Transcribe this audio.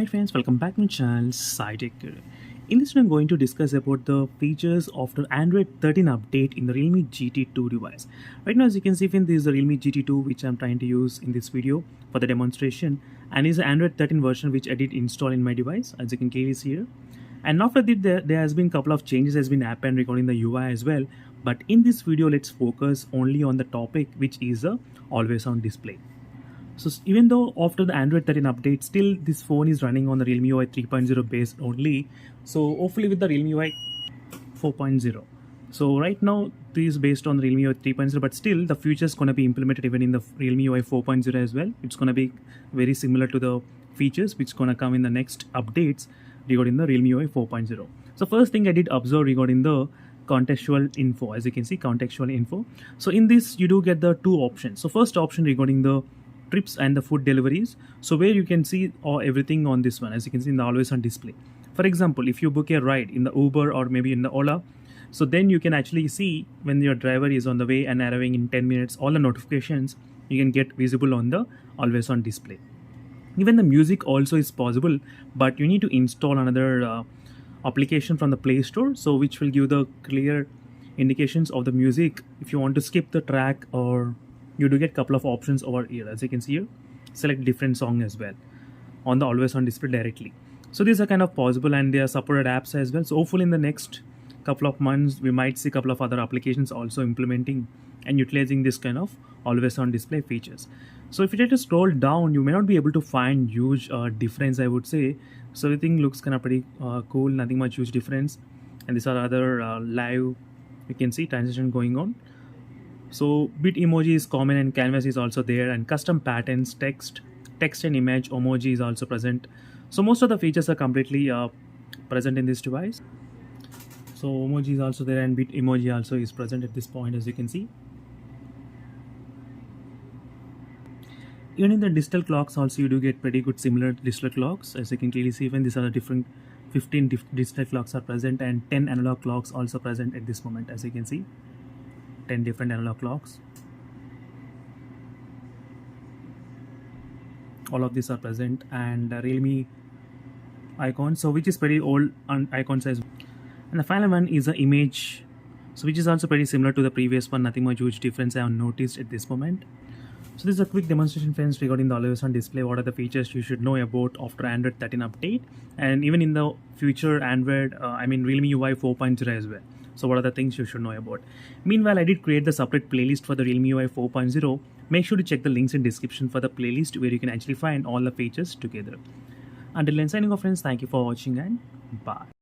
friends, welcome back to my channel SciTech. In this video, I'm going to discuss about the features of the Android 13 update in the Realme GT2 device. Right now, as you can see, this is the Realme GT2 which I'm trying to use in this video for the demonstration, and is the Android 13 version which I did install in my device, as you can clearly see here. And after that, there has been a couple of changes has been happened regarding the UI as well. But in this video, let's focus only on the topic which is the always-on display. So even though after the Android 13 update, still this phone is running on the Realme UI 3.0 base only. So hopefully with the Realme UI 4.0. So right now this is based on Realme UI 3.0, but still the feature is going to be implemented even in the Realme UI 4.0 as well. It's going to be very similar to the features which going to come in the next updates regarding the Realme UI 4.0. So first thing I did observe regarding the contextual info, as you can see, contextual info. So in this you do get the two options. So first option regarding the trips and the food deliveries, so where you can see everything on this one, as you can see in the always on display. For example, if you book a ride in the Uber or maybe in the Ola, so then you can actually see when your driver is on the way and arriving in 10 minutes, all the notifications you can get visible on the always on display. Even the music also is possible, but you need to install another application from the Play Store, so which will give the clear indications of the music if you want to skip the track, or you do get a couple of options over here. As you can see here, select different song as well on the always on display directly. So these are kind of possible, and they are supported apps as well. So hopefully in the next couple of months we might see a couple of other applications also implementing and utilizing this kind of always on display features. So if you try to scroll down, you may not be able to find huge difference, I would say. So everything looks kind of pretty cool, nothing much huge difference. And these are other live, you can see transition going on. So bit emoji is common, and canvas is also there, and custom patterns, text and image emoji is also present. So most of the features are completely present in this device. So emoji is also there, and bit emoji also is present at this point, as you can see. Even in the digital clocks also you do get pretty good similar digital clocks, as you can clearly see. Even these are the different 15 digital clocks are present, and 10 analog clocks also present at this moment, as you can see. 10 different analog clocks, all of these are present, and Realme icon, so which is pretty old icon size. And the final one is the image, so which is also pretty similar to the previous one, nothing much huge difference I have noticed at this moment. So this is a quick demonstration, friends, regarding the always on display. What are the features you should know about after Android 13 update, and even in the future Android Realme UI 4.0 as well. So what are the things you should know about? Meanwhile, I did create the separate playlist for the Realme UI 4.0. Make sure to check the links in description for the playlist where you can actually find all the features together. Until then, signing off, friends, thank you for watching and bye.